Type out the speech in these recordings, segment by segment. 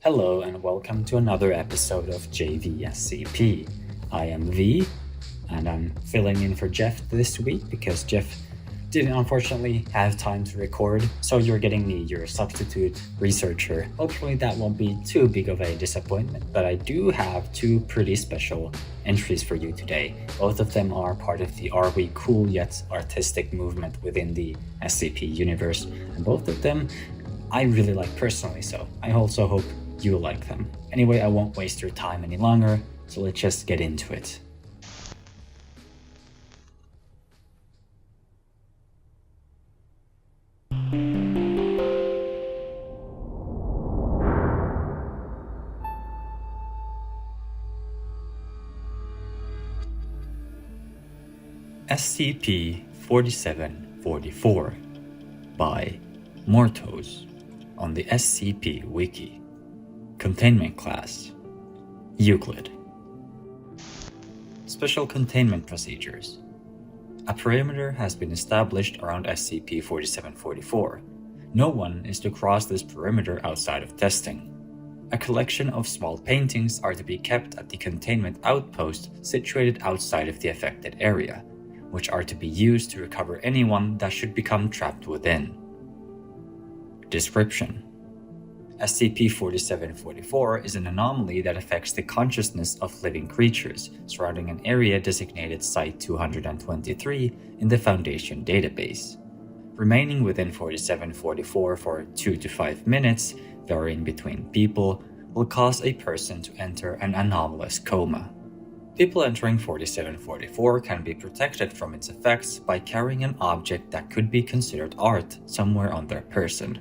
Hello and welcome to another episode of JVSCP. I am V, and I'm filling in for Jeff this week because Jeff didn't unfortunately have time to record, so you're getting me, your substitute researcher. Hopefully that won't be too big of a disappointment, but I do have two pretty special entries for you today. Both of them are part of the Are We Cool Yet artistic movement within the SCP universe, and both of them I really like personally, so I also hope you'll like them. Anyway, I won't waste your time any longer, so let's just get into it. SCP-4744 by Mortos on the SCP wiki. Containment Class Euclid. Special Containment Procedures. A perimeter has been established around SCP-4744. No one is to cross this perimeter outside of testing. A collection of small paintings are to be kept at the containment outpost situated outside of the affected area, which are to be used to recover anyone that should become trapped within. Description: SCP-4744 is an anomaly that affects the consciousness of living creatures surrounding an area designated Site-223 in the Foundation database. Remaining within 4744 for 2 to 5 minutes, varying between people, will cause a person to enter an anomalous coma. People entering 4744 can be protected from its effects by carrying an object that could be considered art somewhere on their person.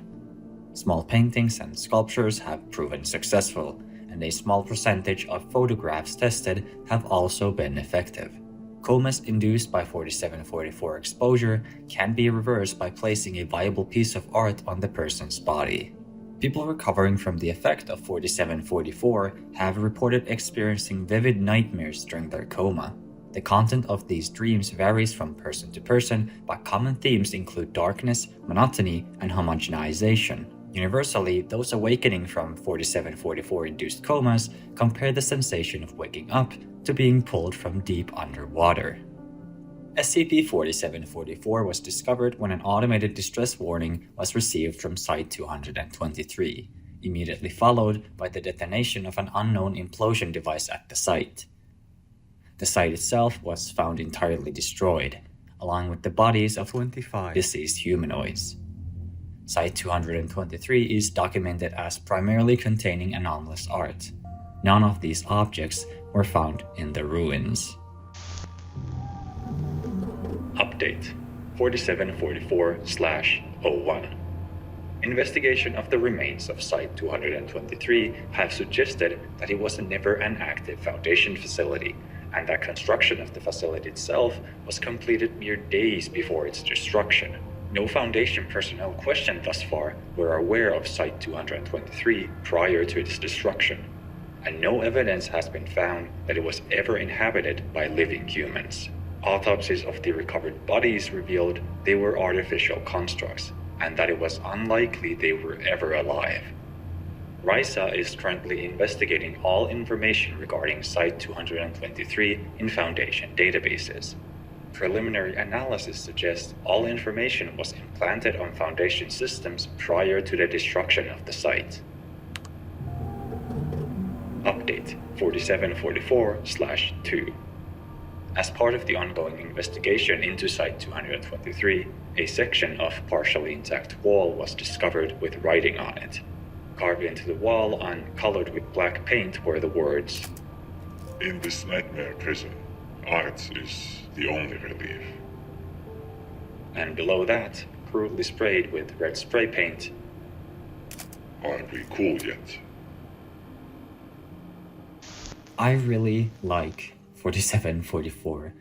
Small paintings and sculptures have proven successful, and a small percentage of photographs tested have also been effective. Comas induced by 4744 exposure can be reversed by placing a viable piece of art on the person's body. People recovering from the effect of 4744 have reported experiencing vivid nightmares during their coma. The content of these dreams varies from person to person, but common themes include darkness, monotony, and homogenization. Universally, those awakening from 4744-induced comas compare the sensation of waking up to being pulled from deep underwater. SCP-4744 was discovered when an automated distress warning was received from Site-223, immediately followed by the detonation of an unknown implosion device at the site. The site itself was found entirely destroyed, along with the bodies of 25 deceased humanoids. Site-223 is documented as primarily containing anomalous art. None of these objects were found in the ruins. Update 4744/01. Investigation of the remains of Site-223 have suggested that it was never an active Foundation facility, and that construction of the facility itself was completed mere days before its destruction. No Foundation personnel questioned thus far were aware of Site-223 prior to its destruction, and no evidence has been found that it was ever inhabited by living humans. Autopsies of the recovered bodies revealed they were artificial constructs, and that it was unlikely they were ever alive. RISA is currently investigating all information regarding Site-223 in Foundation databases. Preliminary analysis suggests all information was implanted on Foundation systems prior to the destruction of the site. Update 4744/2. As part of the ongoing investigation into Site-223, a section of partially intact wall was discovered with writing on it. Carved into the wall and colored with black paint were the words, "In this nightmare prison, art is the only relief." And below that, crudely sprayed with red spray paint, "Are we cool yet?" I really like 4744,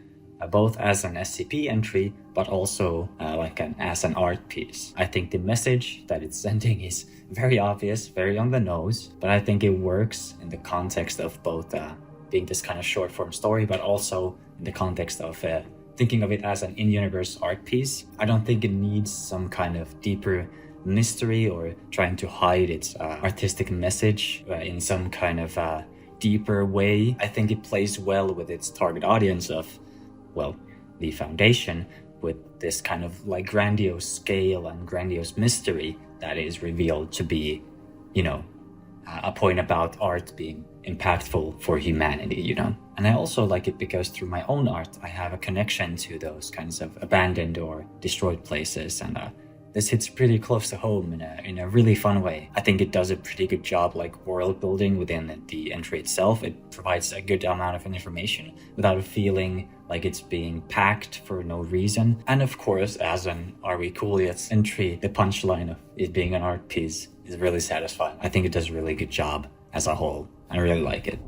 both as an SCP entry, but also as an art piece. I think the message that it's sending is very obvious, very on the nose, but I think it works in the context of both being this kind of short form story, but also in the context of thinking of it as an in-universe art piece. I don't think it needs some kind of deeper mystery or trying to hide its artistic message in some kind of deeper way. I think it plays well with its target audience of, well, the Foundation, with this kind of like grandiose scale and grandiose mystery that is revealed to be, a point about art being impactful for humanity, And I also like it because through my own art, I have a connection to those kinds of abandoned or destroyed places, and this hits pretty close to home in a really fun way. I think it does a pretty good job like world building within the entry itself. It provides a good amount of information without feeling like it's being packed for no reason. And of course, as an Are We Cool Yet entry, the punchline of it being an art piece is really satisfying. I think it does a really good job as a whole. I really like it.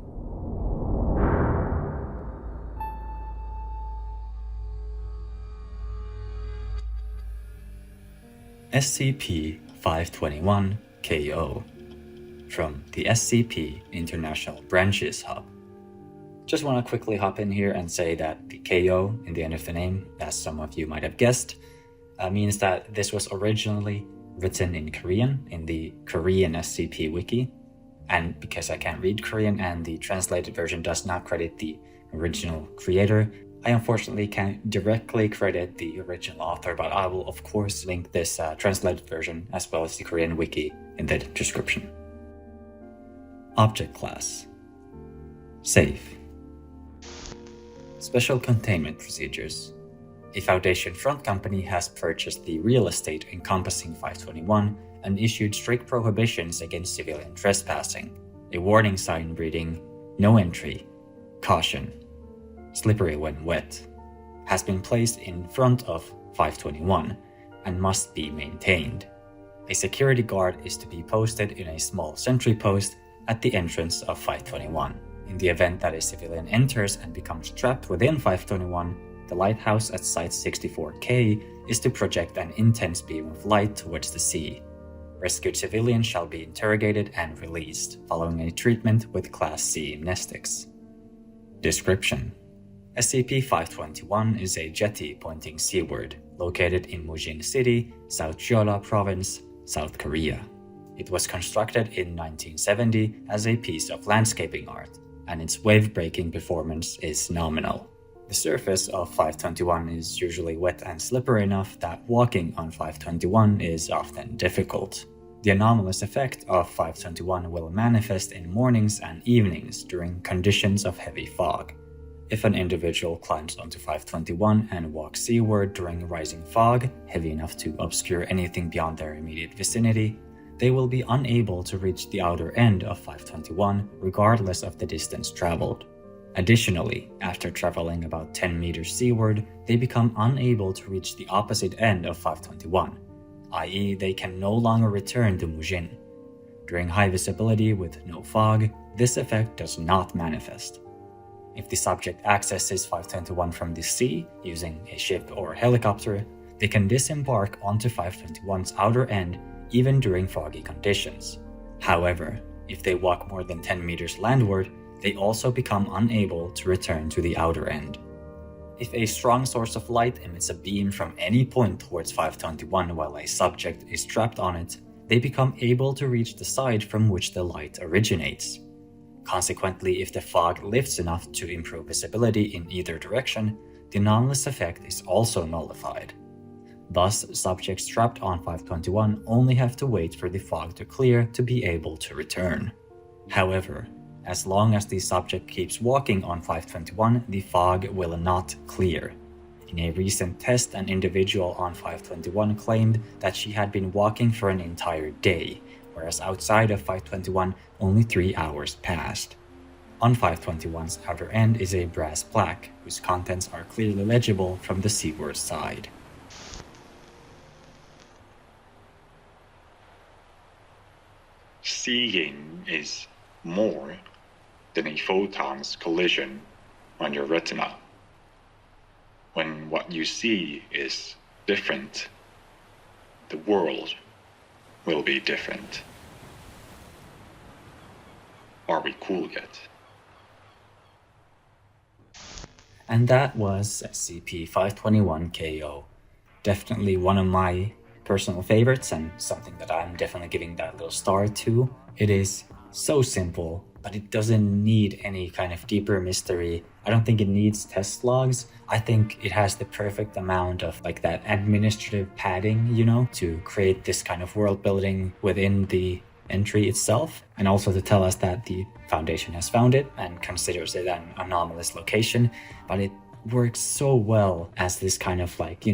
SCP-521 KO from the SCP International Branches Hub. Just want to quickly hop in here and say that the KO in the end of the name, as some of you might have guessed, means that this was originally written in Korean in the Korean SCP wiki, and because I can't read Korean and the translated version does not credit the original creator, I unfortunately can't directly credit the original author, but I will of course link this translated version as well as the Korean wiki in the description. Object Class: Safe. Special Containment Procedures. A Foundation front company has purchased the real estate encompassing 521 and issued strict prohibitions against civilian trespassing. A warning sign reading "No entry, caution, slippery when wet" has been placed in front of 521 and must be maintained. A security guard is to be posted in a small sentry post at the entrance of 521. In the event that a civilian enters and becomes trapped within 521, the lighthouse at Site 64K is to project an intense beam of light towards the sea. Rescued civilians shall be interrogated and released, following a treatment with Class C amnestics. Description: SCP-521 is a jetty pointing seaward, located in Mujin City, South Jeolla Province, South Korea. It was constructed in 1970 as a piece of landscaping art, and its wave-breaking performance is nominal. The surface of 521 is usually wet and slippery enough that walking on 521 is often difficult. The anomalous effect of 521 will manifest in mornings and evenings during conditions of heavy fog. If an individual climbs onto 521 and walks seaward during rising fog, heavy enough to obscure anything beyond their immediate vicinity, they will be unable to reach the outer end of 521 regardless of the distance traveled. Additionally, after traveling about 10 meters seaward, they become unable to reach the opposite end of 521, i.e. they can no longer return to Mujin. During high visibility with no fog, this effect does not manifest. If the subject accesses 521 from the sea using a ship or helicopter, they can disembark onto 521's outer end even during foggy conditions. However, if they walk more than 10 meters landward, they also become unable to return to the outer end. If a strong source of light emits a beam from any point towards 521 while a subject is trapped on it, they become able to reach the side from which the light originates. Consequently, if the fog lifts enough to improve visibility in either direction, the anomalous effect is also nullified. Thus, subjects trapped on 521 only have to wait for the fog to clear to be able to return. However, as long as the subject keeps walking on 521, the fog will not clear. In a recent test, an individual on 521 claimed that she had been walking for an entire day, whereas outside of 521, only 3 hours passed. On 521's outer end is a brass plaque, whose contents are clearly legible from the seaward side. Seeing is more than a photon's collision on your retina. When what you see is different, the world will be different. Are we cool yet? And that was SCP-521 KO. Definitely one of my personal favorites and something that I'm definitely giving that little star to. It is so simple, but it doesn't need any kind of deeper mystery. I don't think it needs test logs. I think it has the perfect amount of like that administrative padding, to create this kind of world building within the entry itself, and also to tell us that the Foundation has found it and considers it an anomalous location. But it works so well as this kind of like,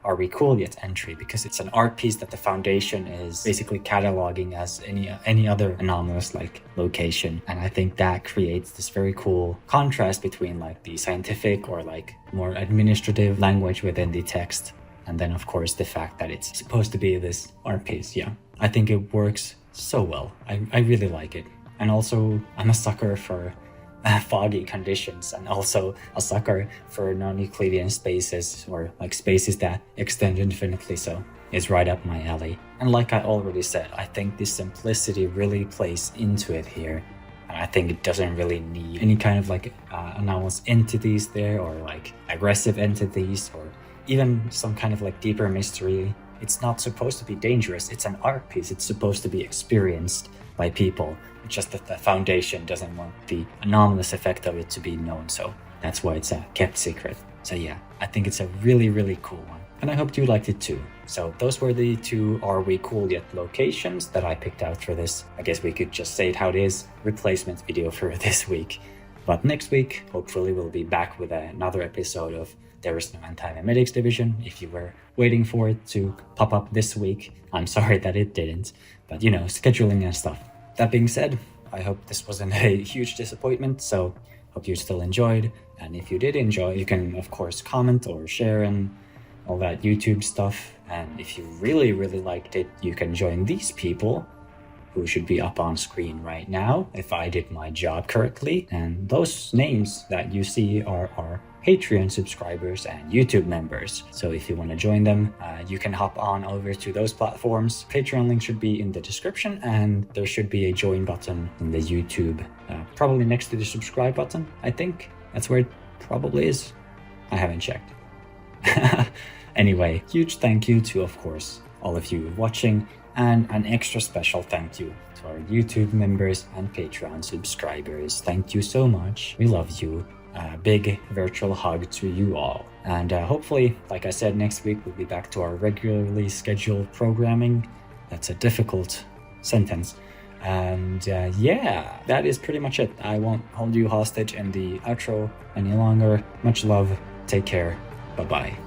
are we cool yet entry, because it's an art piece that the Foundation is basically cataloging as any other anomalous like location. And I think that creates this very cool contrast between like the scientific or like more administrative language within the text, and then of course the fact that it's supposed to be this art piece. Yeah, I think it works so well. I really like it. And also I'm a sucker for foggy conditions, and also a sucker for non-Euclidean spaces, or like spaces that extend infinitely, so it's right up my alley. And like I already said, I think this simplicity really plays into it here, and I think it doesn't really need any kind of like anomalous entities there, or like aggressive entities, or even some kind of like deeper mystery. It's not supposed to be dangerous. It's an art piece. It's supposed to be experienced by people. Just that the Foundation doesn't want the anomalous effect of it to be known, so that's why it's kept secret. So yeah, I think it's a really, really cool one, and I hope you liked it too. So those were the 2 Are We Cool Yet locations that I picked out for this, I guess we could just say it how it is, replacement video for this week. But next week, hopefully we'll be back with another episode of There Is No Anti-Memetics Division. If you were waiting for it to pop up this week, I'm sorry that it didn't, but scheduling and stuff. That being said, I hope this wasn't a huge disappointment, so hope you still enjoyed. And if you did enjoy, you can of course comment or share and all that YouTube stuff. And if you really, really liked it, you can join these people who should be up on screen right now if I did my job correctly. And those names that you see are our Patreon subscribers and YouTube members. So if you want to join them, you can hop on over to those platforms. Patreon link should be in the description, and there should be a join button in the YouTube, probably next to the subscribe button. I think that's where it probably is. I haven't checked. Anyway, huge thank you to, of course, all of you watching, and an extra special thank you to our YouTube members and Patreon subscribers. Thank you so much. We love you. A big virtual hug to you all. And hopefully, like I said, next week we'll be back to our regularly scheduled programming. That's a difficult sentence. And yeah, that is pretty much it. I won't hold you hostage in the outro any longer. Much love. Take care. Bye-bye.